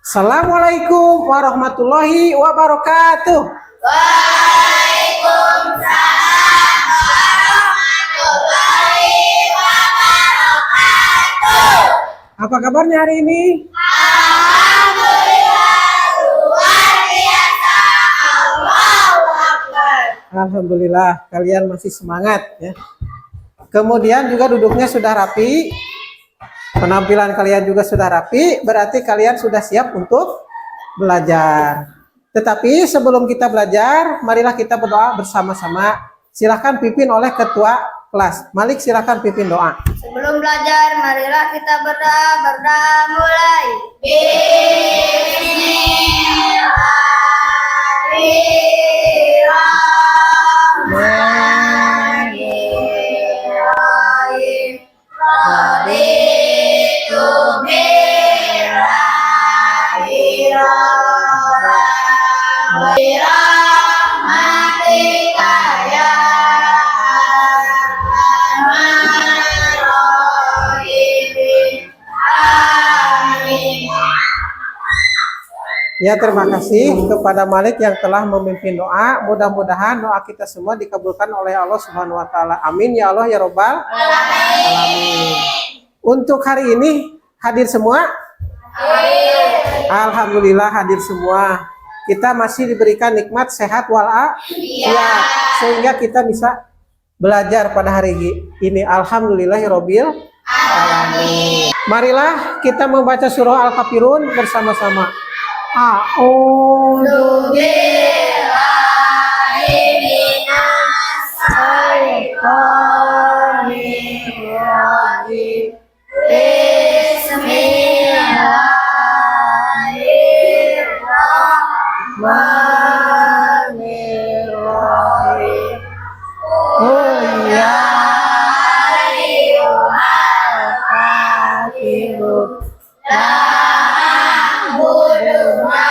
Assalamualaikum warahmatullahi wabarakatuh. Waalaikumsalam warahmatullahi wabarakatuh. Apa kabarnya hari ini? Alhamdulillah luar biasa. Allahu Akbar. Alhamdulillah kalian masih semangat ya. Kemudian juga duduknya sudah rapi. Penampilan kalian juga sudah rapi, berarti kalian sudah siap untuk belajar. Tetapi sebelum kita belajar, marilah kita berdoa bersama-sama. Silahkan pimpin oleh ketua kelas. Malik, silahkan pimpin doa. Sebelum belajar, marilah kita berdoa mulai. Bismillahirrahmanirrahim. Raditu billahi rabban wa birahmatika ya arhamar rahimin. Amin. Ya, terima kasih kepada Malik yang telah memimpin doa. Mudah-mudahan doa kita semua dikabulkan oleh Allah Subhanahu wa taala. Amin ya Allah ya Rabbal alamin. Untuk hari ini hadir semua? Alhamdulillah hadir semua. Kita masih diberikan nikmat sehat walafiat sehingga kita bisa belajar pada hari ini. Alhamdulillahirabbil alamin. Marilah kita membaca surah Al-Kafirun bersama-sama. A'udzu billahi minas syaitonir rajim. Bismillahirrahmanirrahim. Oh ya Ayyuhal kafirun ta'budu ma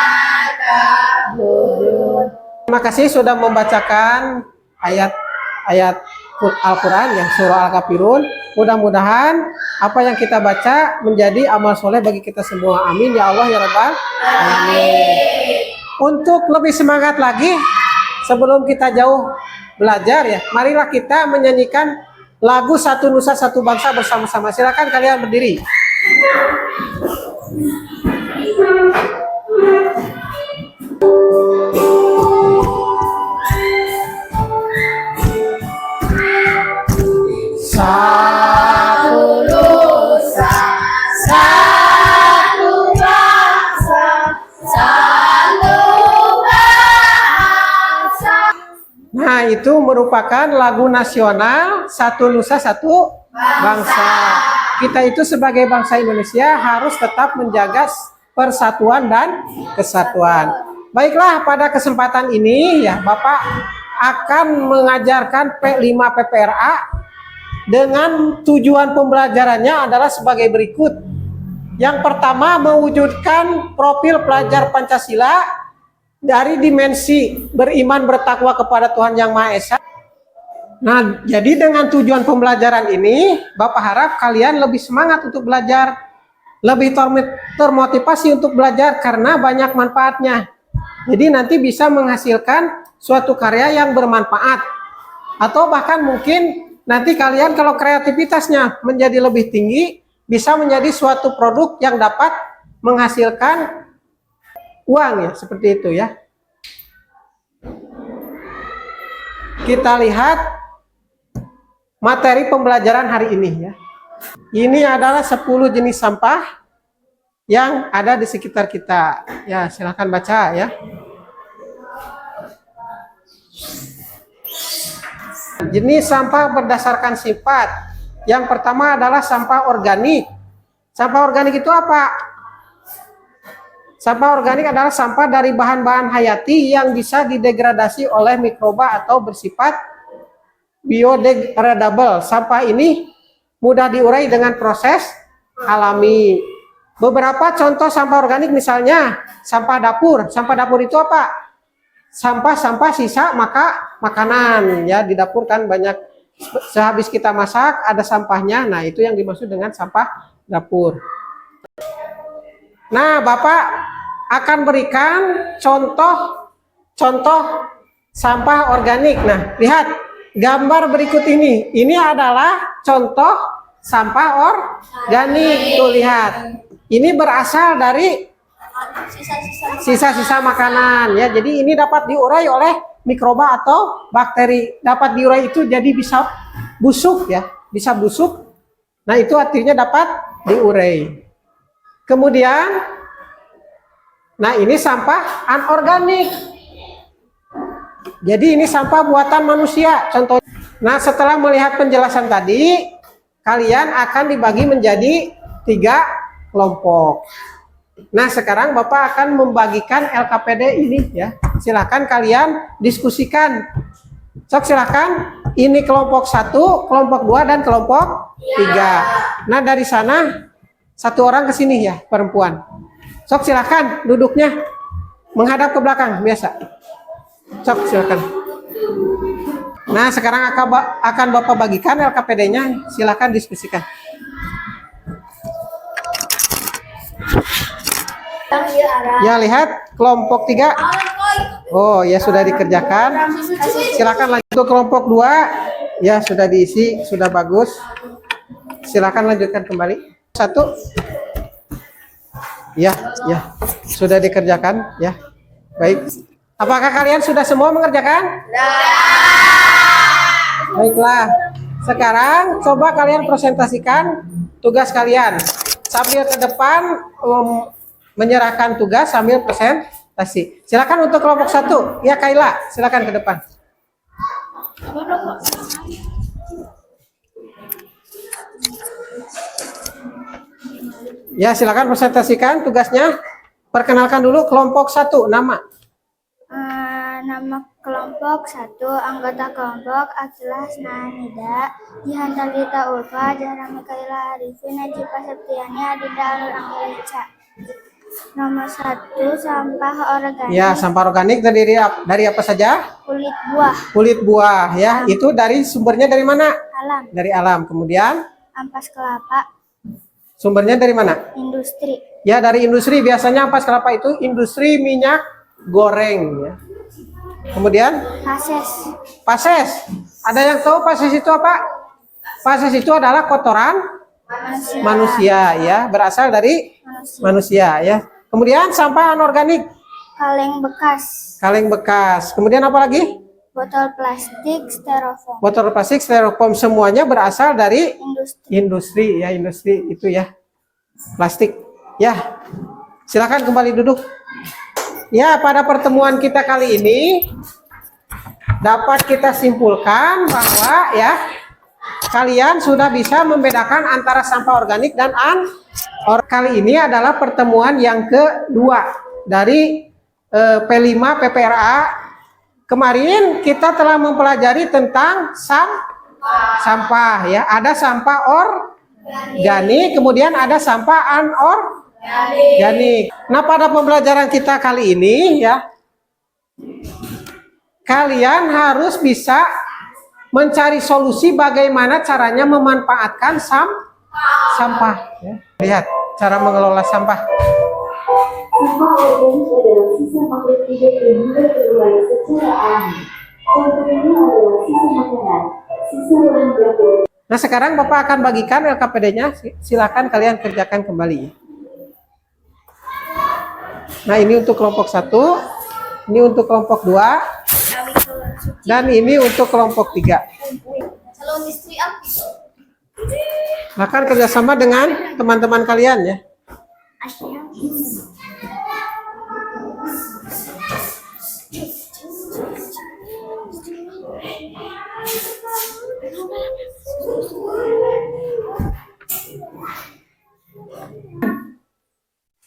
ta'budun. Terima kasih sudah membacakan ayat-ayat Al-Quran yang surah Al-Kafirun. Mudah-mudahan apa yang kita baca menjadi amal soleh bagi kita semua. Amin ya Allah ya Rabbal alamin. Untuk lebih semangat lagi sebelum kita jauh belajar ya, marilah kita menyanyikan lagu Satu Nusa Satu Bangsa bersama-sama. Silakan kalian berdiri. Satu nusa, satu bangsa, satu bahasa. Nah, itu merupakan lagu nasional Satu Nusa Satu Bangsa. Kita itu sebagai bangsa Indonesia harus tetap menjaga persatuan dan kesatuan. Baiklah, pada kesempatan ini ya Bapak akan mengajarkan P5 PPRA dengan tujuan pembelajarannya adalah sebagai berikut. Yang pertama, mewujudkan profil pelajar Pancasila dari dimensi beriman bertakwa kepada Tuhan Yang Maha Esa. Nah, jadi dengan tujuan pembelajaran ini, Bapak harap kalian lebih semangat untuk belajar, lebih termotivasi untuk belajar karena banyak manfaatnya. Jadi nanti bisa menghasilkan suatu karya yang bermanfaat. Atau bahkan mungkin nanti kalian kalau kreativitasnya menjadi lebih tinggi, bisa menjadi suatu produk yang dapat menghasilkan uang ya, seperti itu ya. Kita lihat materi pembelajaran hari ini ya. Ini adalah 10 jenis sampah yang ada di sekitar kita. Ya, silakan baca ya. Jenis sampah berdasarkan sifat. Yang pertama adalah sampah organik. Sampah organik itu apa? Sampah organik adalah sampah dari bahan-bahan hayati yang bisa didegradasi oleh mikroba atau bersifat biodegradable. Sampah ini mudah diurai dengan proses alami. Beberapa contoh sampah organik misalnya sampah dapur. Sampah dapur itu apa? Sampah-sampah sisa makanan ya, di dapur kan banyak sehabis kita masak ada sampahnya. Nah, itu yang dimaksud dengan sampah dapur. Nah, Bapak akan berikan contoh sampah organik. Nah, lihat gambar berikut ini. Ini adalah contoh sampah organik. Tuh lihat. Ini berasal dari sisa-sisa makanan ya. Jadi ini dapat diurai oleh mikroba atau bakteri. Dapat diurai itu jadi bisa busuk ya, bisa busuk. Nah, itu artinya dapat diurai. Kemudian nah, ini sampah anorganik. Jadi ini sampah buatan manusia contohnya. Nah, setelah melihat penjelasan tadi, kalian akan dibagi menjadi 3 kelompok. Nah, sekarang Bapak akan membagikan LKPD ini ya. Silahkan kalian diskusikan. Sok silahkan. Ini kelompok 1, kelompok 2, dan kelompok 3. Nah, dari sana 1 orang ke sini ya, perempuan. Sok silahkan duduknya menghadap ke belakang biasa. Sok silahkan. Nah, sekarang akan Bapak bagikan LKPD-nya. Silahkan diskusikan. Ya, lihat kelompok 3. Oh ya, sudah dikerjakan. Silakan lanjut ke kelompok 2. Ya, sudah diisi, sudah bagus. Silakan lanjutkan kembali. 1. Ya, sudah dikerjakan ya. Baik. Apakah kalian sudah semua mengerjakan? Baiklah. Sekarang coba kalian presentasikan tugas kalian. Sambil ke depan menyerahkan tugas sambil presentasi. Silakan untuk kelompok 1. Ya, Kaila, silakan ke depan. Ya, silakan presentasikan tugasnya. Perkenalkan dulu kelompok 1, nama. Nama kelompok 1, anggota kelompok Akilah Hasnanida, Jihan Talita Ulfa, Zahra Mikaela Arifin, Najiba Septiani, Adinda Alur Anggelica. Nomor 1, sampah organik. Ya, sampah organik dari apa saja? Kulit buah. Kulit buah ya. Itu dari sumbernya dari mana? Alam. Dari alam. Kemudian Ampas kelapa. Sumbernya dari mana? Industri. Ya, dari industri. Biasanya ampas kelapa itu industri minyak goreng ya. Kemudian pases. Ada yang tahu pases itu apa? Pases itu adalah kotoran manusia ya, berasal dari manusia ya. Kemudian sampah anorganik. Kaleng bekas. Kemudian apa lagi? Botol plastik, styrofoam. Botol plastik, styrofoam, semuanya berasal dari industri ya, industri itu ya. Plastik. Ya. Silakan kembali duduk. Ya, pada pertemuan kita kali ini dapat kita simpulkan bahwa ya kalian sudah bisa membedakan antara sampah organik dan kali ini adalah pertemuan yang kedua dari P5 PPRA. Kemarin kita telah mempelajari tentang sampah ya. Ada sampah organik, kemudian ada sampah anorganik. Nah, pada pembelajaran kita kali ini ya, kalian harus bisa mencari solusi bagaimana caranya memanfaatkan sampah. Ya. Lihat cara mengelola sampah. Sampah organik adalah sisa makhluk hidup yang mudah terurai secara alami. Contohnya adalah sisa makanan, sisa bahan dapur. Nah, sekarang Bapak akan bagikan LKPD-nya. Silakan kalian kerjakan kembali. Nah, ini untuk kelompok 1, ini untuk kelompok 2, dan ini untuk kelompok 3. Silakan kerjasama dengan teman-teman kalian ya.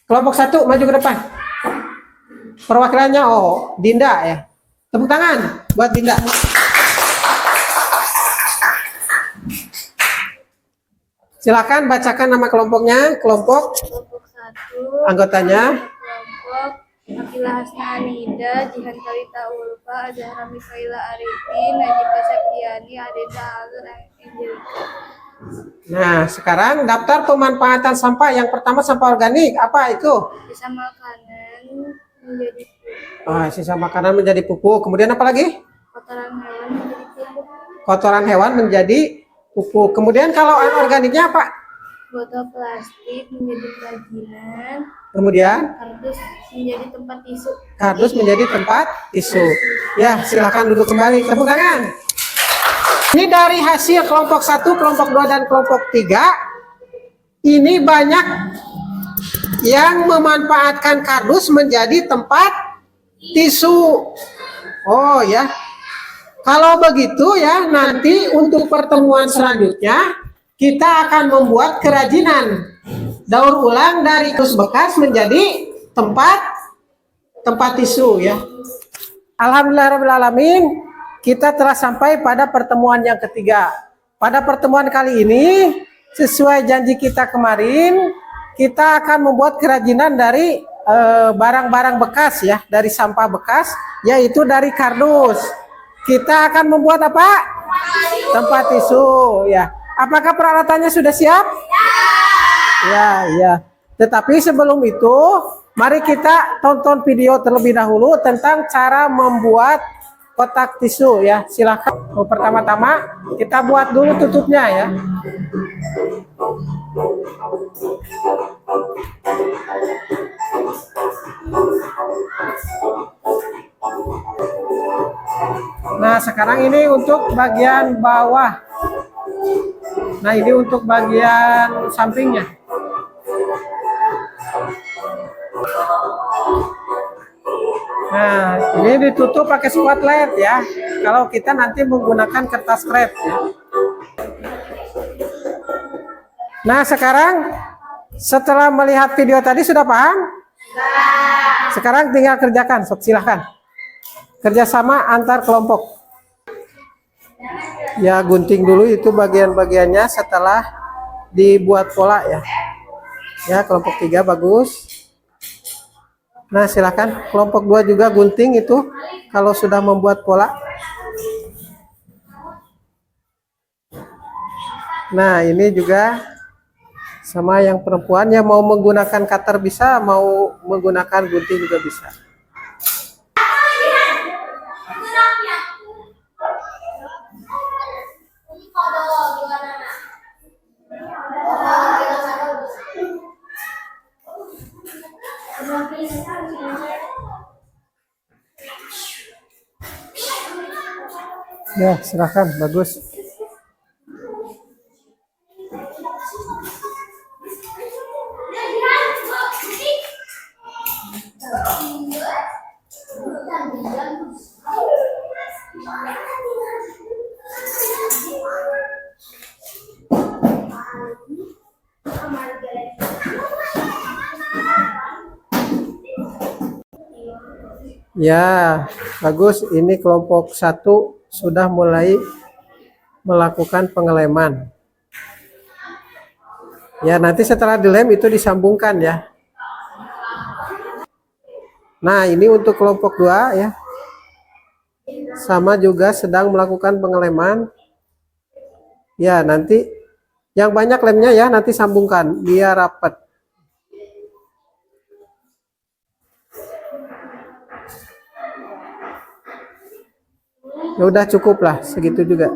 Kelompok 1 maju ke depan. Perwakilannya Dinda ya. Tepuk tangan buat Dinda. Silakan bacakan nama kelompoknya. Kelompok 1, anggotanya. kelompok Akilah Hasnanida, Jihan Talita Ulfa, Zahra Mikaela Arifin, Najiba Septiani, Adinda Alur Anggelica. Nah, sekarang daftar pemanfaatan sampah. Yang pertama sampah organik. Apa itu? Sisa makanan menjadi Sisa makanan menjadi pupuk. Kemudian apa lagi? kotoran hewan menjadi pupuk. Kotoran hewan menjadi pupuk. Kemudian kalau anorganiknya apa? Botol plastik menjadi kerajinan. Kemudian Kardus menjadi tempat tisu. kardus menjadi tempat tisu. Ya, silakan duduk kembali. Tepuk tangan. Ini dari hasil kelompok 1, kelompok 2, dan kelompok 3. Ini banyak yang memanfaatkan kardus menjadi tempat tisu. Oh ya. Kalau begitu ya, nanti untuk pertemuan selanjutnya kita akan membuat kerajinan daur ulang dari kardus bekas menjadi tempat tisu ya. Alhamdulillahirrahmanirrahim, kita telah sampai pada pertemuan yang ketiga. Pada pertemuan kali ini, sesuai janji kita kemarin, kita akan membuat kerajinan dari barang-barang bekas ya, dari sampah bekas, yaitu dari kardus. Kita akan membuat apa? Tempat tisu ya. Apakah peralatannya sudah siap? Ya. Tetapi sebelum itu, mari kita tonton video terlebih dahulu tentang cara membuat kotak tisu ya. Silakan. Pertama-tama kita buat dulu tutupnya ya. Nah, sekarang ini untuk bagian bawah. Nah, ini untuk bagian sampingnya. Nah, ini ditutup pakai spotlight ya. Kalau kita nanti menggunakan kertas krep ya. Nah, sekarang setelah melihat video tadi sudah paham? Sekarang tinggal kerjakan, sok silahkan. Kerjasama antar kelompok. Ya, gunting dulu itu bagian-bagiannya setelah dibuat pola ya. Ya, kelompok 3 bagus. Nah, silakan kelompok 2 juga gunting itu kalau sudah membuat pola. Nah, ini juga sama yang perempuan yang mau menggunakan cutter bisa, mau menggunakan gunting juga bisa. Ya, silakan, bagus. Ya, bagus. Ini kelompok 1 sudah mulai melakukan pengeleman. Ya, nanti setelah dilem itu disambungkan ya. Nah, ini untuk kelompok 2 ya. Sama juga sedang melakukan pengeleman. Ya, nanti yang banyak lemnya ya, nanti sambungkan biar rapat. Ya udah cukup lah, segitu juga.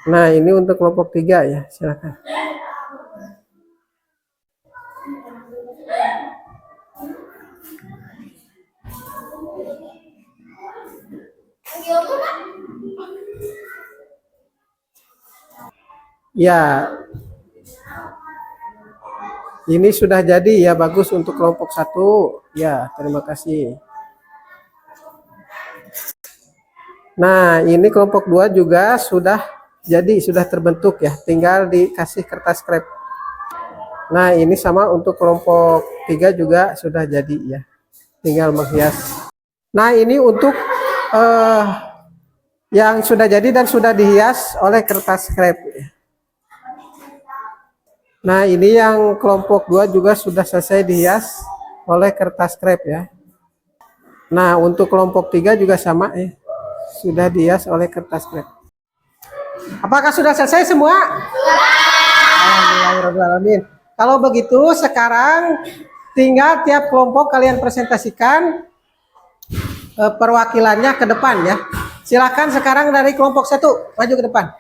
Nah, ini untuk kelompok 3 ya, silakan. Ya, ini sudah jadi ya, bagus untuk kelompok 1. Ya, terima kasih. Nah, ini kelompok 2 juga sudah jadi, sudah terbentuk ya. Tinggal dikasih kertas krep. Nah, ini sama untuk kelompok 3 juga sudah jadi ya. Tinggal menghias. Nah, ini untuk yang sudah jadi dan sudah dihias oleh kertas krep. Nah, ini yang kelompok 2 juga sudah selesai dihias oleh kertas krep ya. Nah, untuk kelompok 3 juga sama ya. Sudah dihias oleh kertas krep. Apakah sudah selesai semua? Alhamdulillahirrahmanirrahim. Kalau begitu sekarang tinggal tiap kelompok kalian presentasikan perwakilannya ke depan ya. Silakan sekarang dari kelompok 1 maju ke depan.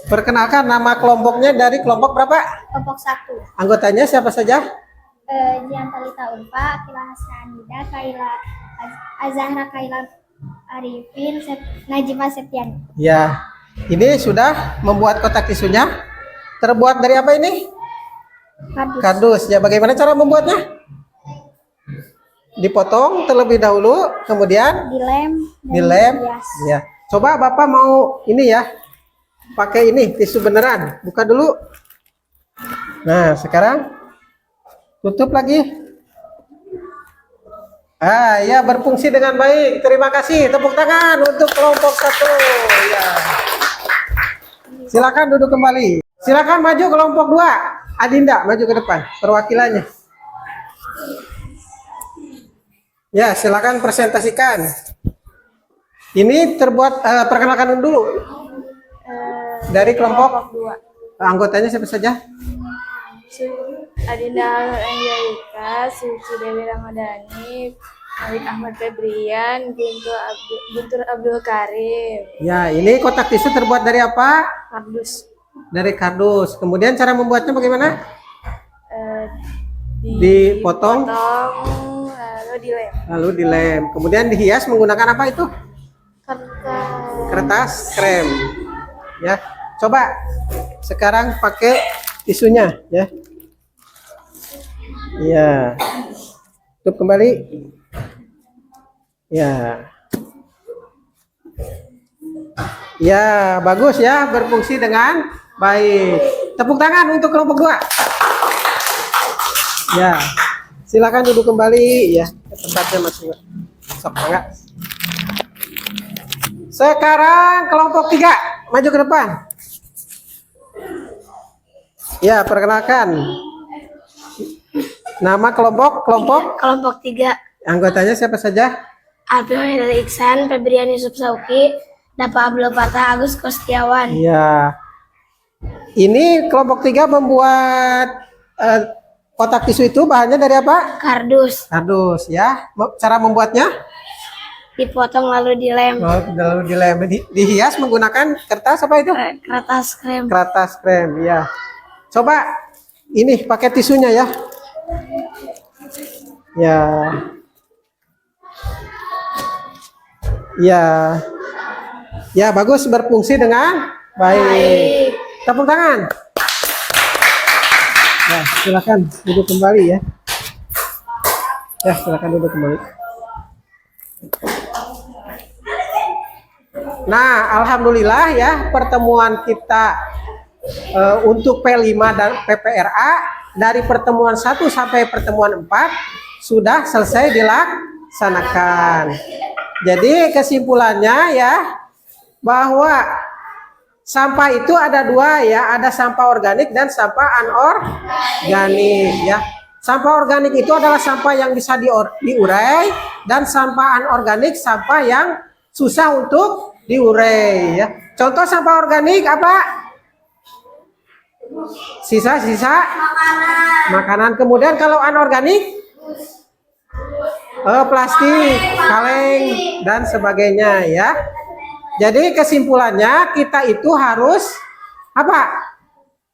Perkenalkan nama kelompoknya dari kelompok berapa? Kelompok 1. Anggotanya siapa saja? Jiantalita Ulfa, Akila Hasnanida, Kaila Azahra, Kaila Arifin, Najibah Septiani. Ya, ini sudah membuat kotak tisunya. Terbuat dari apa ini? Kardus. Ya, bagaimana cara membuatnya? Dipotong terlebih dahulu, kemudian dilem. Ya, coba Bapak mau ini ya, pakai ini tisu beneran. Buka dulu. Nah, sekarang tutup lagi. Ya, berfungsi dengan baik. Terima kasih. Tepuk tangan untuk kelompok 1. Ya. Silakan duduk kembali. Silakan maju kelompok 2. Adinda, maju ke depan. Perwakilannya. Ya, silakan presentasikan. Ini terbuat, perkenalkan dulu. Dari kelompok 2. Anggotanya siapa saja? Adinda Angelika, Suci Dewi Ramadhani, Malik Ahmad Febrian, Guntur Abdul Karim. Ya, ini kotak tisu terbuat dari apa? Kardus. Dari kardus. Kemudian cara membuatnya bagaimana? Dipotong, lalu dilem. Kemudian dihias menggunakan apa itu? Kertas krem. Ya, coba sekarang pakai tisunya ya. Ya, tutup kembali. Ya, ya bagus ya, berfungsi dengan baik. Tepuk tangan untuk kelompok 2. Ya, silakan duduk kembali ya ke tempatnya masing-masing. Sok enggak? Sekarang kelompok 3 maju ke depan. Ya, perkenalkan. Nama kelompok Kelompok 3. anggotanya siapa saja? Alfi Hoirul Iksan, Febrian Yusuf Sauki, Dapa Abdul Fatah, Agus Kostiawan. Ya. Ini kelompok 3 membuat kotak tisu itu bahannya dari apa? Kardus. Kardus ya. Cara membuatnya? Dipotong lalu dilem. Lalu dilem, dihias menggunakan kertas apa itu? Kertas krem. Kertas krem ya. Coba ini pakai tisunya ya. Ya. Ya. Ya, bagus, berfungsi dengan baik. Tepuk tangan. Ya, silakan duduk kembali ya. Ya, silakan duduk kembali. Nah, alhamdulillah ya, pertemuan kita untuk P5 dan PPRA dari pertemuan 1 sampai pertemuan 4 sudah selesai dilaksanakan. Jadi kesimpulannya ya, bahwa sampah itu ada 2 ya, ada sampah organik dan sampah anorganik ya. Sampah organik itu adalah sampah yang bisa diurai, dan sampah anorganik sampah yang susah untuk diurai ya. Contoh sampah organik apa? Sisa-sisa makanan. Kemudian kalau anorganik, plastik, kaleng dan sebagainya ya. Jadi kesimpulannya kita itu harus apa?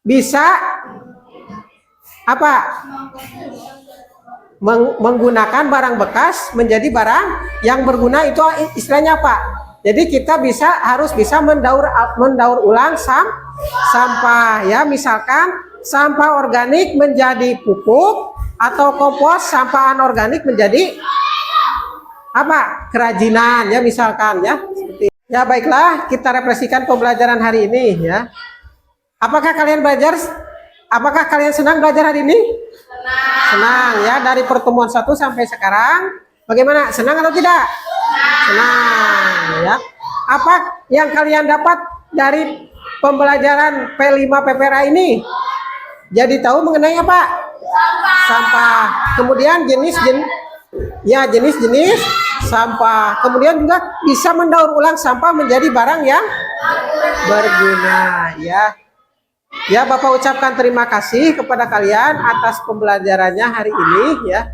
Bisa apa? Menggunakan barang bekas menjadi barang yang berguna, itu istilahnya apa? Jadi kita harus bisa mendaur ulang sampah ya. Misalkan sampah organik menjadi pupuk, atau kompos, sampah anorganik menjadi apa? Kerajinan ya, misalkan ya. Ya, baiklah, kita refleksikan pembelajaran hari ini ya. Apakah kalian senang belajar hari ini? Senang ya. Dari pertemuan 1 sampai sekarang bagaimana? Senang atau tidak? Senang ya. Apa yang kalian dapat dari pembelajaran P5 PPRA ini? Jadi tahu mengenai apa? Sampah. Kemudian jenis-jenis sampah. Kemudian juga bisa mendaur ulang sampah menjadi barang yang berguna, ya. Ya, Bapak ucapkan terima kasih kepada kalian atas pembelajarannya hari ini, ya.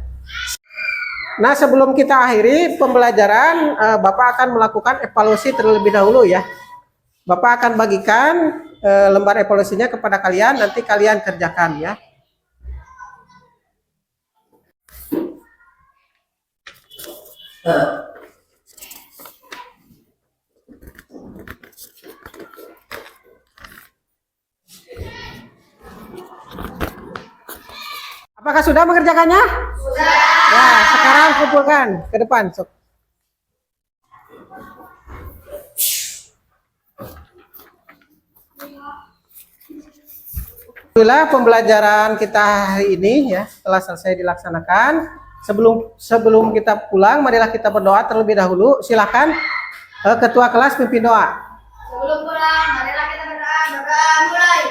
Nah, sebelum kita akhiri pembelajaran, Bapak akan melakukan evaluasi terlebih dahulu, ya. Bapak akan bagikan lembar evaluasinya kepada kalian, nanti kalian kerjakan, ya. Apakah sudah mengerjakannya? Sudah. Ya, sekarang kumpulkan ke depan, sok. Itulah pembelajaran kita hari ini, ya, telah selesai dilaksanakan. Sebelum kita pulang, marilah kita berdoa terlebih dahulu. Silakan ketua kelas pimpin doa. Sebelum pulang, marilah kita berdoa. Doa mulai.